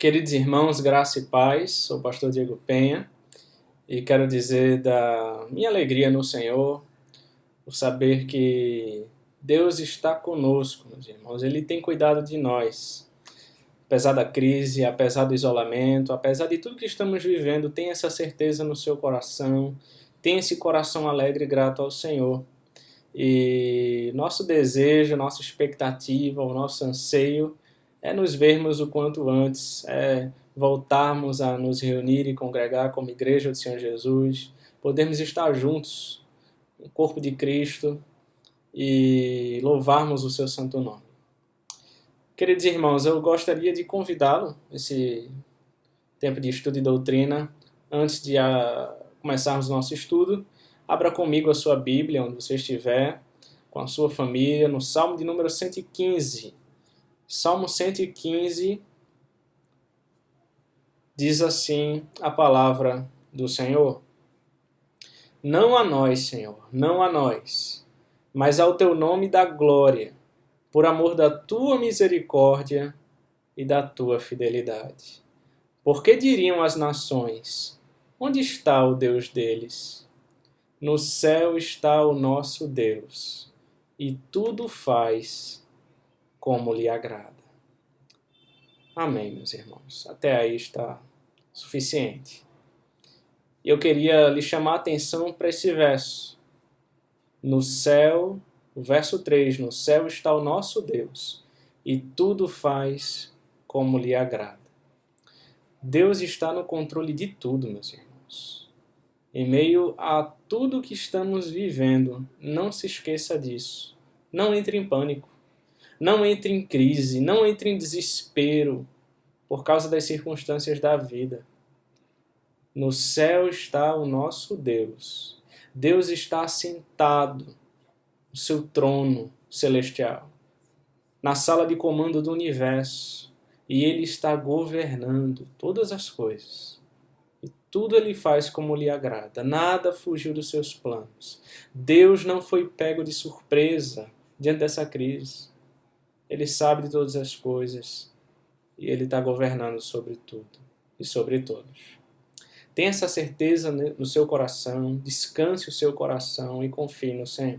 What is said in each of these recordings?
Queridos irmãos, graça e paz, sou o pastor Diego Penha e quero dizer da minha alegria no Senhor por saber que Deus está conosco, meus irmãos. Ele tem cuidado de nós. Apesar da crise, apesar do isolamento, apesar de tudo que estamos vivendo, tenha essa certeza no seu coração, tenha esse coração alegre e grato ao Senhor. E nosso desejo, nossa expectativa, o nosso anseio é nos vermos o quanto antes, voltarmos a nos reunir e congregar como igreja do Senhor Jesus, podermos estar juntos, no corpo de Cristo, e louvarmos o seu santo nome. Queridos irmãos, eu gostaria de convidá-lo, esse tempo de estudo e doutrina, antes de começarmos o nosso estudo, abra comigo a sua Bíblia, onde você estiver, com a sua família, no Salmo de número 115. Salmo 115 diz assim a palavra do Senhor: Não a nós, Senhor, não a nós, mas ao teu nome dá glória, por amor da tua misericórdia e da tua fidelidade. Porque diriam as nações: onde está o Deus deles? No céu está o nosso Deus, e tudo faz como lhe agrada. Amém, meus irmãos. Até aí está suficiente. Eu queria lhe chamar a atenção para esse verso. No céu, o verso 3, no céu está o nosso Deus, e tudo faz como lhe agrada. Deus está no controle de tudo, meus irmãos. Em meio a tudo que estamos vivendo, não se esqueça disso. Não entre em pânico. Não entre em crise, não entre em desespero por causa das circunstâncias da vida. No céu está o nosso Deus. Deus está assentado no seu trono celestial, na sala de comando do universo, e Ele está governando todas as coisas. E tudo Ele faz como lhe agrada. Nada fugiu dos seus planos. Deus não foi pego de surpresa diante dessa crise. Ele sabe de todas as coisas e Ele está governando sobre tudo e sobre todos. Tenha essa certeza no seu coração, descanse o seu coração e confie no Senhor.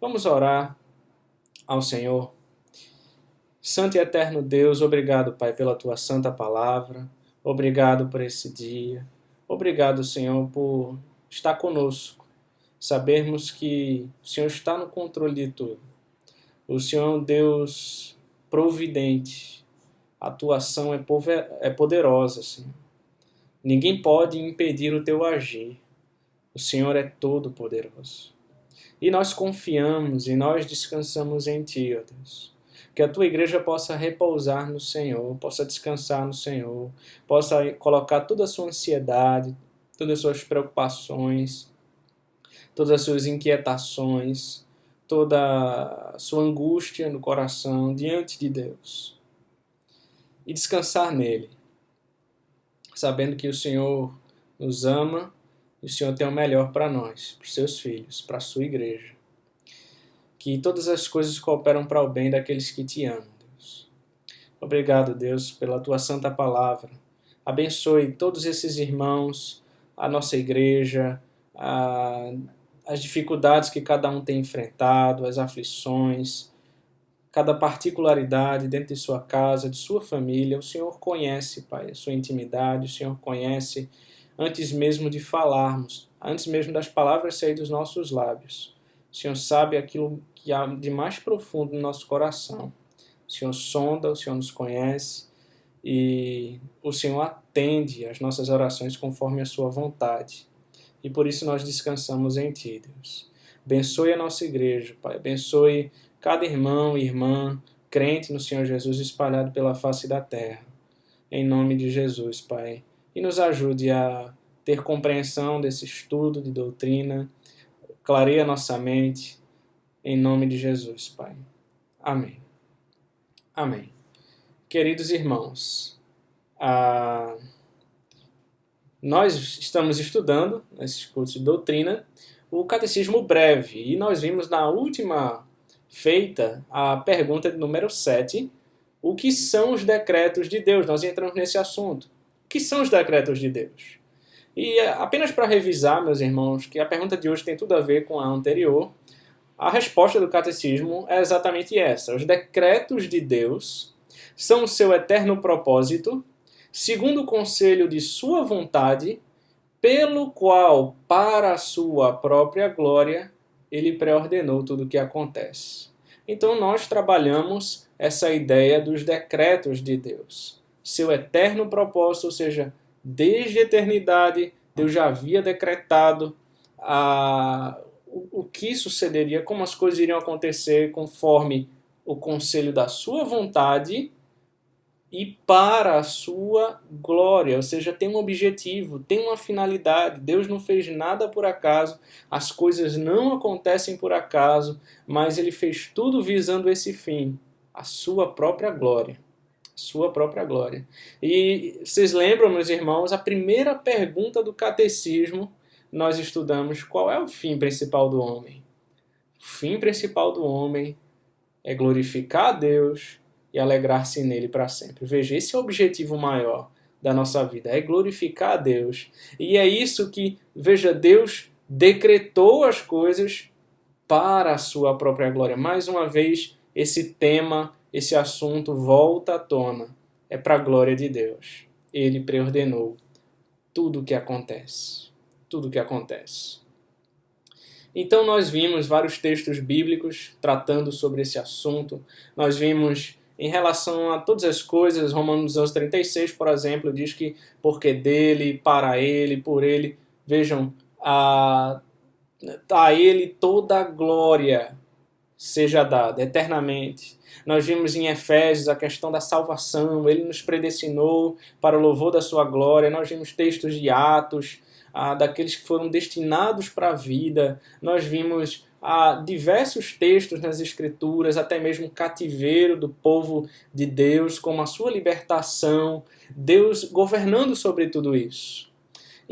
Vamos orar ao Senhor. Santo e eterno Deus, obrigado, Pai, pela Tua santa palavra. Obrigado por esse dia. Obrigado, Senhor, por estar conosco. Sabermos que o Senhor está no controle de tudo. O Senhor é um Deus providente. A tua ação é poderosa, Senhor. Ninguém pode impedir o teu agir. O Senhor é todo poderoso. E nós confiamos e nós descansamos em Ti, ó Deus. Que a Tua igreja possa repousar no Senhor, possa descansar no Senhor, possa colocar toda a sua ansiedade, todas as suas preocupações, todas as suas inquietações, toda a sua angústia no coração diante de Deus. E descansar nele, sabendo que o Senhor nos ama e o Senhor tem o melhor para nós, para os seus filhos, para a sua igreja. Que todas as coisas cooperam para o bem daqueles que te amam, Deus. Obrigado, Deus, pela tua santa palavra. Abençoe todos esses irmãos, a nossa igreja, as dificuldades que cada um tem enfrentado, as aflições, cada particularidade dentro de sua casa, de sua família. O Senhor conhece, Pai, a sua intimidade, o Senhor conhece antes mesmo de falarmos, antes mesmo das palavras saírem dos nossos lábios. O Senhor sabe aquilo que há de mais profundo no nosso coração. O Senhor sonda, o Senhor nos conhece e o Senhor atende às nossas orações conforme a sua vontade. E por isso nós descansamos em Ti, Deus. Abençoe a nossa igreja, Pai. Abençoe cada irmão e irmã crente no Senhor Jesus espalhado pela face da terra. Em nome de Jesus, Pai. E nos ajude a ter compreensão desse estudo de doutrina. Clareia nossa mente. Em nome de Jesus, Pai. Amém. Amém. Queridos irmãos, nós estamos estudando, nesse curso de doutrina, o Catecismo Breve. E nós vimos na última feita a pergunta de número 7, o que são os decretos de Deus. Nós entramos nesse assunto. O que são os decretos de Deus? E apenas para revisar, meus irmãos, que a pergunta de hoje tem tudo a ver com a anterior, a resposta do catecismo é exatamente essa. Os decretos de Deus são o seu eterno propósito, segundo o conselho de sua vontade, pelo qual, para a sua própria glória, ele preordenou tudo o que acontece. Então nós trabalhamos essa ideia dos decretos de Deus. Seu eterno propósito, ou seja, desde a eternidade, Deus já havia decretado o que sucederia, como as coisas iriam acontecer conforme o conselho da sua vontade e para a sua glória, ou seja, tem um objetivo, tem uma finalidade. Deus não fez nada por acaso, as coisas não acontecem por acaso, mas Ele fez tudo visando esse fim, a sua própria glória. Sua própria glória. E vocês lembram, meus irmãos, a primeira pergunta do catecismo, nós estudamos qual é o fim principal do homem. O fim principal do homem é glorificar a Deus e alegrar-se nele para sempre. Veja, esse é o objetivo maior da nossa vida, é glorificar a Deus. E é isso que, veja, Deus decretou as coisas para a sua própria glória. Mais uma vez, esse tema, esse assunto volta à tona. É para a glória de Deus. Ele preordenou tudo o que acontece. Tudo o que acontece. Então nós vimos vários textos bíblicos tratando sobre esse assunto. Nós vimos em relação a todas as coisas, Romanos 11:36, por exemplo, diz que porque dele, para ele, por ele, vejam, a ele toda a glória seja dada eternamente. Nós vimos em Efésios a questão da salvação, ele nos predestinou para o louvor da sua glória. Nós vimos textos de Atos, daqueles que foram destinados para a vida. Nós vimos diversos textos nas Escrituras, até mesmo o cativeiro do povo de Deus, como a sua libertação, Deus governando sobre tudo isso.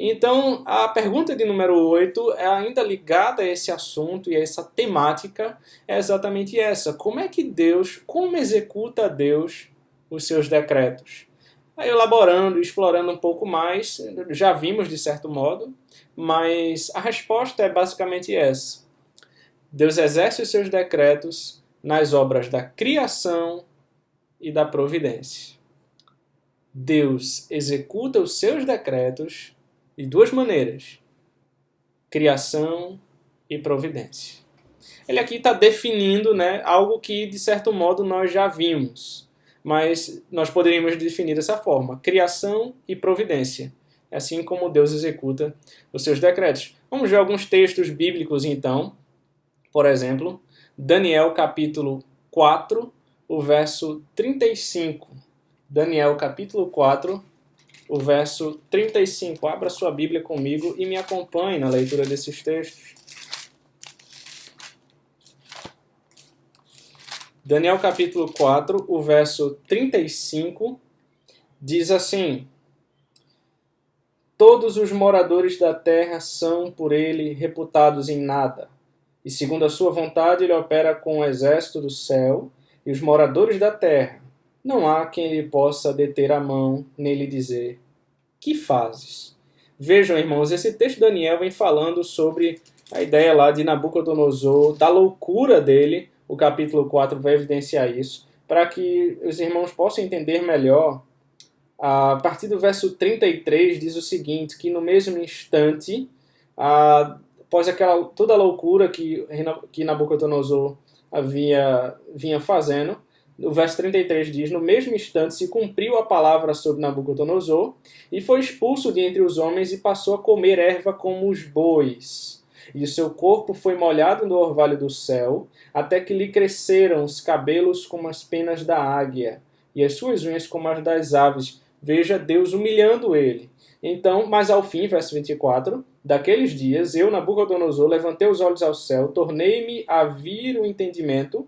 Então, a pergunta de número 8 é ainda ligada a esse assunto e a essa temática, é exatamente essa. Como executa Deus os seus decretos? Aí, elaborando, explorando um pouco mais, já vimos de certo modo, mas a resposta é basicamente essa. Deus exerce os seus decretos nas obras da criação e da providência. Deus executa os seus decretos de duas maneiras: criação e providência. Ele aqui está definindo, algo que, de certo modo, nós já vimos, mas nós poderíamos definir dessa forma: criação e providência. É assim como Deus executa os seus decretos. Vamos ver alguns textos bíblicos, então. Por exemplo, Daniel capítulo 4, o verso 35. Daniel capítulo 4, o verso 35. Abra sua Bíblia comigo e me acompanhe na leitura desses textos. Daniel capítulo 4, o verso 35, diz assim: todos os moradores da terra são por ele reputados em nada. E segundo a sua vontade, ele opera com o exército do céu e os moradores da terra. Não há quem lhe possa deter a mão, nem lhe dizer: que fazes? Vejam, irmãos, esse texto de Daniel vem falando sobre a ideia lá de Nabucodonosor, da loucura dele. O capítulo 4 vai evidenciar isso, para que os irmãos possam entender melhor. A partir do verso 33 diz o seguinte, que no mesmo instante, após toda a loucura que Nabucodonosor vinha fazendo, o verso 33 diz: no mesmo instante se cumpriu a palavra sobre Nabucodonosor, e foi expulso de entre os homens e passou a comer erva como os bois. E o seu corpo foi molhado no orvalho do céu, até que lhe cresceram os cabelos como as penas da águia, e as suas unhas como as das aves. Veja Deus humilhando ele. Então, mas ao fim, verso 24, daqueles dias, eu, Nabucodonosor, levantei os olhos ao céu, tornei-me a vir o entendimento,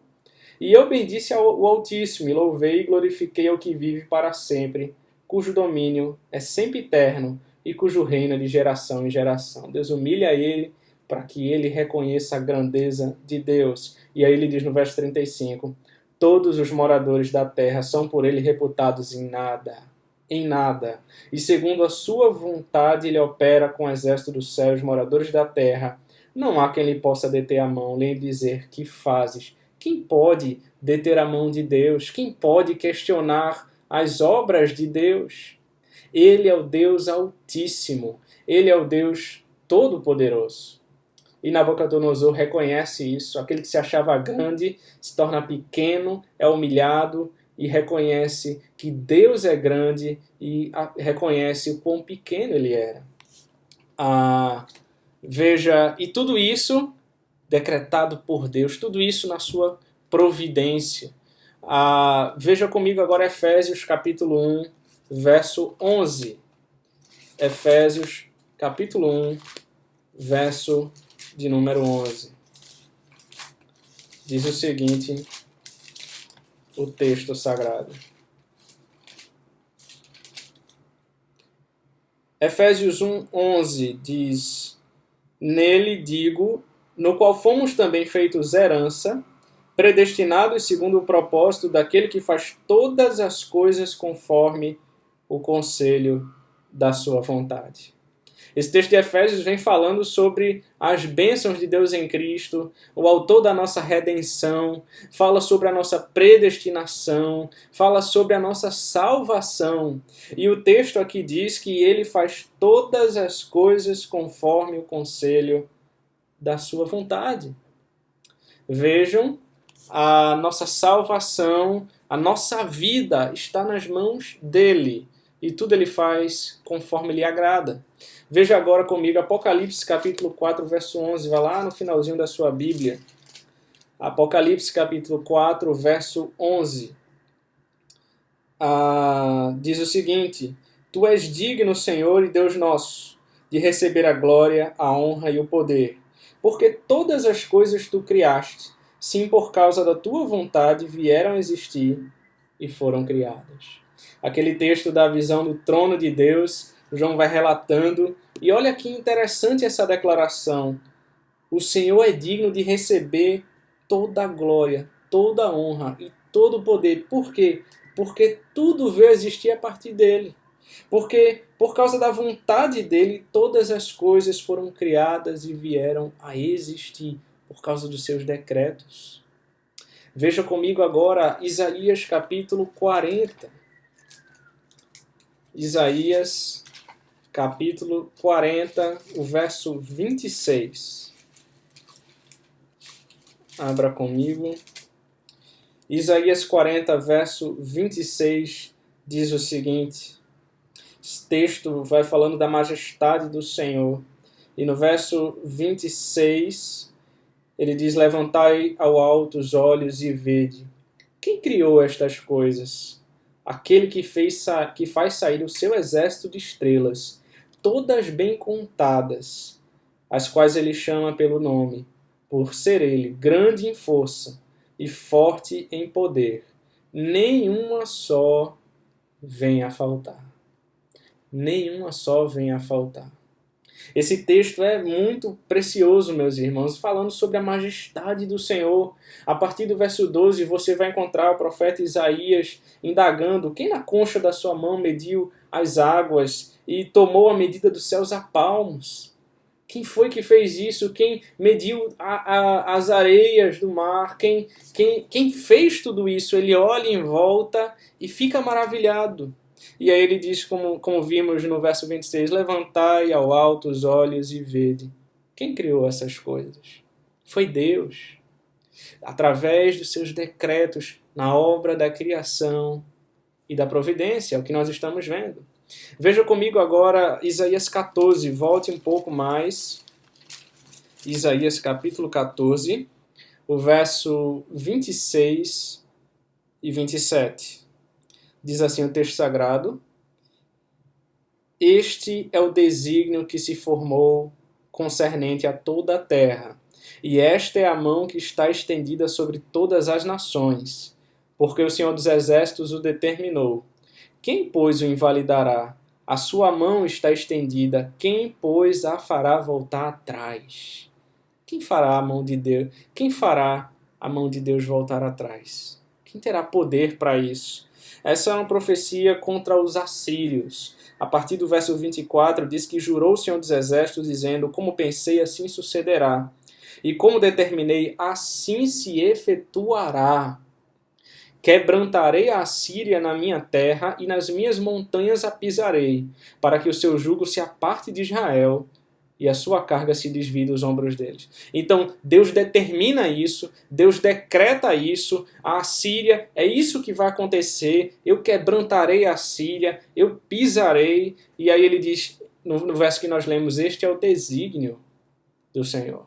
e eu bendisse o Altíssimo, e louvei e glorifiquei ao que vive para sempre, cujo domínio é sempre eterno, e cujo reino é de geração em geração. Deus humilha ele, para que ele reconheça a grandeza de Deus. E aí ele diz no verso 35, Todos os moradores da terra são por ele reputados em nada. E segundo a sua vontade ele opera com o exército dos céus, os moradores da terra. Não há quem lhe possa deter a mão, nem dizer que fazes. Quem pode deter a mão de Deus? Quem pode questionar as obras de Deus? Ele é o Deus Altíssimo. Ele é o Deus Todo-Poderoso. E Nabucodonosor reconhece isso. Aquele que se achava grande se torna pequeno, é humilhado e reconhece que Deus é grande e reconhece o quão pequeno ele era. Veja, e tudo isso decretado por Deus, tudo isso na sua providência. Veja comigo agora Efésios capítulo 1, verso 11. Efésios capítulo 1, verso de número 11. Diz o seguinte, o texto sagrado. Efésios 1, 11 diz: Nele digo, no qual fomos também feitos herança, predestinados segundo o propósito daquele que faz todas as coisas conforme o conselho da sua vontade. Esse texto de Efésios vem falando sobre as bênçãos de Deus em Cristo, o autor da nossa redenção, fala sobre a nossa predestinação, fala sobre a nossa salvação. E o texto aqui diz que ele faz todas as coisas conforme o conselho da sua vontade. Vejam, a nossa salvação, a nossa vida está nas mãos dele. E tudo ele faz conforme lhe agrada. Veja agora comigo Apocalipse capítulo 4, verso 11. Vai lá no finalzinho da sua Bíblia. Apocalipse capítulo 4, verso 11. Diz o seguinte: Tu és digno, Senhor e Deus nosso, de receber a glória, a honra e o poder. Porque todas as coisas tu criaste, sim, por causa da tua vontade, vieram a existir e foram criadas. Aquele texto da visão do trono de Deus, João vai relatando, e olha que interessante essa declaração. O Senhor é digno de receber toda a glória, toda a honra e todo o poder. Por quê? Porque tudo veio a existir a partir dele. Porque, por causa da vontade dele, todas as coisas foram criadas e vieram a existir, por causa dos seus decretos. Veja comigo agora Isaías capítulo 40. Isaías, capítulo 40, o verso 26. Abra comigo. Isaías 40, verso 26, diz o seguinte. Esse texto vai falando da majestade do Senhor. E no verso 26, ele diz: Levantai ao alto os olhos e vede. Quem criou estas coisas? Aquele que faz sair o seu exército de estrelas, todas bem contadas, as quais ele chama pelo nome, por ser ele grande em força e forte em poder. Nenhuma só vem a faltar. Nenhuma só vem a faltar. Esse texto é muito precioso, meus irmãos, falando sobre a majestade do Senhor. A partir do verso 12, você vai encontrar o profeta Isaías indagando: quem na concha da sua mão mediu as águas e tomou a medida dos céus a palmos? Quem foi que fez isso? Quem mediu as areias do mar? Quem fez tudo isso? Ele olha em volta e fica maravilhado. E aí ele diz, como vimos no verso 26, levantai ao alto os olhos e vede. Quem criou essas coisas? Foi Deus. Através dos seus decretos na obra da criação e da providência, é o que nós estamos vendo. Veja comigo agora Isaías 14, volte um pouco mais. Isaías capítulo 14, o verso 26 e 27. Diz assim o texto sagrado: Este é o desígnio que se formou concernente a toda a terra, e esta é a mão que está estendida sobre todas as nações, porque o Senhor dos Exércitos o determinou. Quem, pois, o invalidará? A sua mão está estendida, quem, pois, a fará voltar atrás? Quem fará a mão de Deus? Quem fará a mão de Deus voltar atrás? Quem terá poder para isso? Essa é uma profecia contra os assírios. A partir do verso 24, diz que jurou o Senhor dos Exércitos, dizendo: como pensei, assim sucederá. E como determinei, assim se efetuará. Quebrantarei a Assíria na minha terra e nas minhas montanhas a pisarei, para que o seu jugo se aparte de Israel e a sua carga se desvie dos ombros deles. Então, Deus determina isso, Deus decreta isso, a Assíria, é isso que vai acontecer, eu quebrantarei a Assíria, eu pisarei, e aí ele diz, no verso que nós lemos, este é o desígnio do Senhor.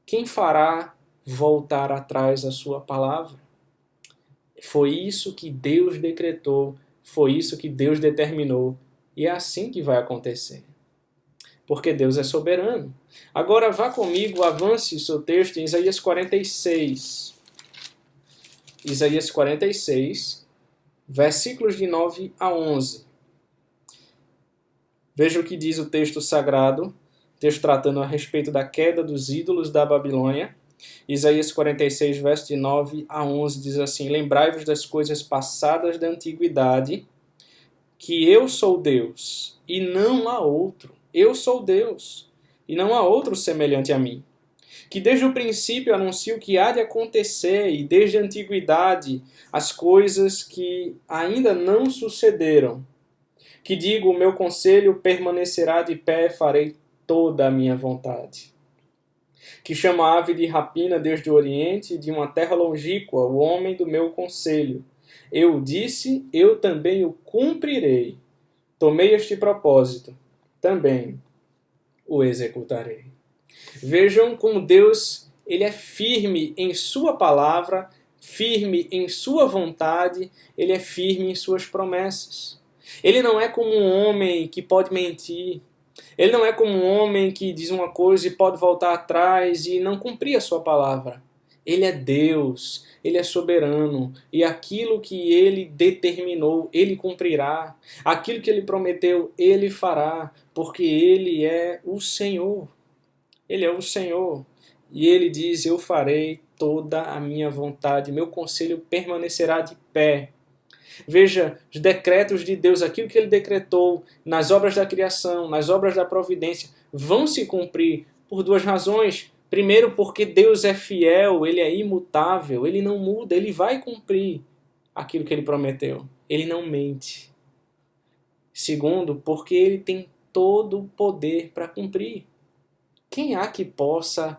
Quem fará voltar atrás a sua palavra? Foi isso que Deus decretou, foi isso que Deus determinou, e é assim que vai acontecer. Porque Deus é soberano. Agora vá comigo, avance seu texto em Isaías 46. Isaías 46, versículos de 9 a 11. Veja o que diz o texto sagrado, texto tratando a respeito da queda dos ídolos da Babilônia. Isaías 46, verso de 9 a 11 diz assim: lembrai-vos das coisas passadas da antiguidade, que eu sou Deus, e não há outro. Eu sou Deus, e não há outro semelhante a mim. Que desde o princípio anuncio o que há de acontecer, e desde a antiguidade as coisas que ainda não sucederam. Que digo, o meu conselho permanecerá de pé, farei toda a minha vontade. Que chama a ave de rapina desde o oriente, de uma terra longínqua, o homem do meu conselho. Eu disse, eu também o cumprirei. Tomei este propósito, também o executarei. Vejam como Deus, ele é firme em sua palavra, firme em sua vontade, ele é firme em suas promessas. Ele não é como um homem que pode mentir. Ele não é como um homem que diz uma coisa e pode voltar atrás e não cumprir a sua palavra. Ele é Deus, ele é soberano, e aquilo que ele determinou, ele cumprirá. Aquilo que ele prometeu, ele fará, porque ele é o Senhor. Ele é o Senhor. E ele diz, eu farei toda a minha vontade, meu conselho permanecerá de pé. Veja os decretos de Deus, aquilo que ele decretou nas obras da criação, nas obras da providência, vão se cumprir por duas razões. Primeiro, porque Deus é fiel, ele é imutável, ele não muda, ele vai cumprir aquilo que ele prometeu. Ele não mente. Segundo, porque ele tem todo o poder para cumprir. Quem há que possa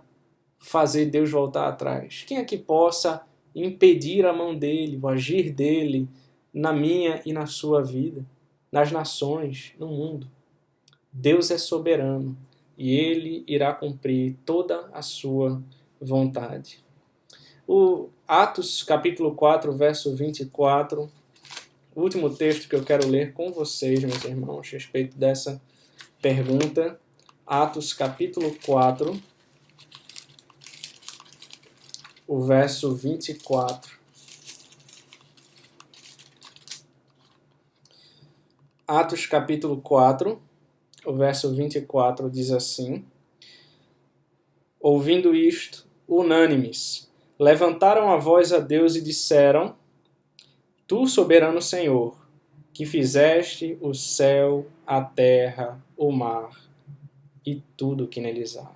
fazer Deus voltar atrás? Quem há que possa impedir a mão dele, o agir dele, na minha e na sua vida, nas nações, no mundo? Deus é soberano e ele irá cumprir toda a sua vontade. O Atos capítulo 4, verso 24, o último texto que eu quero ler com vocês, meus irmãos, a respeito dessa pergunta. Atos capítulo 4, o verso 24. Atos capítulo 4, o verso 24 diz assim: ouvindo isto, unânimes, levantaram a voz a Deus e disseram: Tu, soberano Senhor, que fizeste o céu, a terra, o mar e tudo que neles há.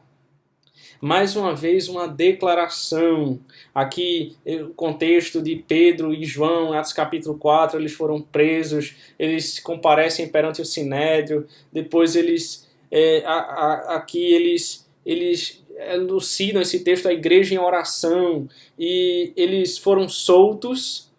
Mais uma vez, uma declaração. Aqui, o contexto de Pedro e João, Atos capítulo 4, eles foram presos, eles comparecem perante o Sinédrio, depois eles, aqui eles elucidam esse texto, a igreja em oração, e eles foram soltos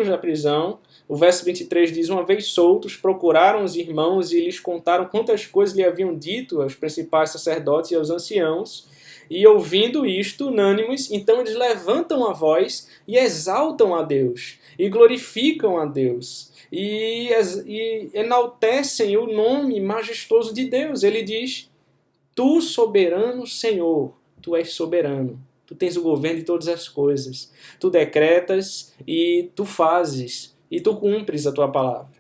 da prisão. O verso 23 diz: uma vez soltos, procuraram os irmãos e lhes contaram quantas coisas lhe haviam dito aos principais sacerdotes e aos anciãos. E ouvindo isto, unânimes, então eles levantam a voz e exaltam a Deus, e glorificam a Deus, e enaltecem o nome majestoso de Deus. Ele diz: Tu, soberano Senhor, tu és soberano. Tu tens o governo de todas as coisas. Tu decretas e tu fazes. E tu cumpres a tua palavra.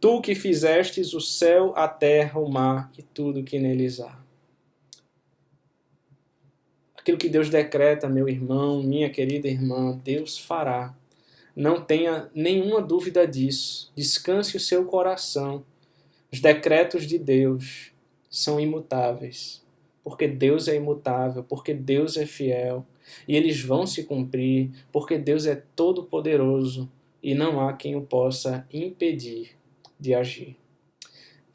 Tu que fizestes o céu, a terra, o mar e tudo que neles há. Aquilo que Deus decreta, meu irmão, minha querida irmã, Deus fará. Não tenha nenhuma dúvida disso. Descanse o seu coração. Os decretos de Deus são imutáveis, porque Deus é imutável, porque Deus é fiel, e eles vão se cumprir, porque Deus é todo-poderoso e não há quem o possa impedir de agir.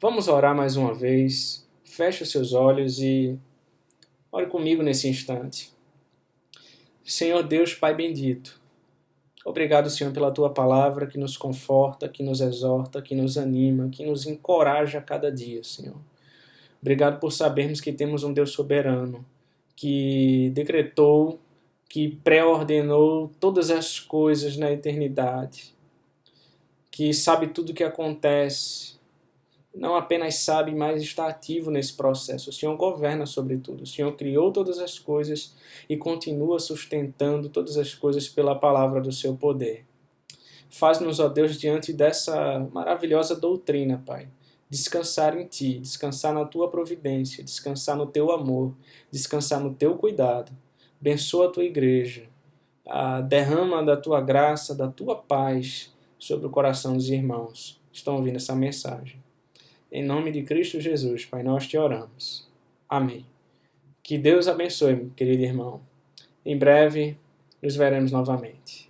Vamos orar mais uma vez. Feche os seus olhos e ore comigo nesse instante. Senhor Deus, Pai bendito, obrigado, Senhor, pela Tua palavra que nos conforta, que nos exorta, que nos anima, que nos encoraja a cada dia, Senhor. Obrigado por sabermos que temos um Deus soberano, que decretou, que pré-ordenou todas as coisas na eternidade, que sabe tudo o que acontece, não apenas sabe, mas está ativo nesse processo. O Senhor governa sobre tudo. O Senhor criou todas as coisas e continua sustentando todas as coisas pela palavra do seu poder. Faz-nos, ó Deus, diante dessa maravilhosa doutrina, Pai, descansar em Ti, descansar na Tua providência, descansar no Teu amor, descansar no Teu cuidado. Abençoa a Tua igreja, derrama da Tua graça, da Tua paz sobre o coração dos irmãos que estão ouvindo essa mensagem. Em nome de Cristo Jesus, Pai, nós te oramos. Amém. Que Deus abençoe, querido irmão. Em breve, nos veremos novamente.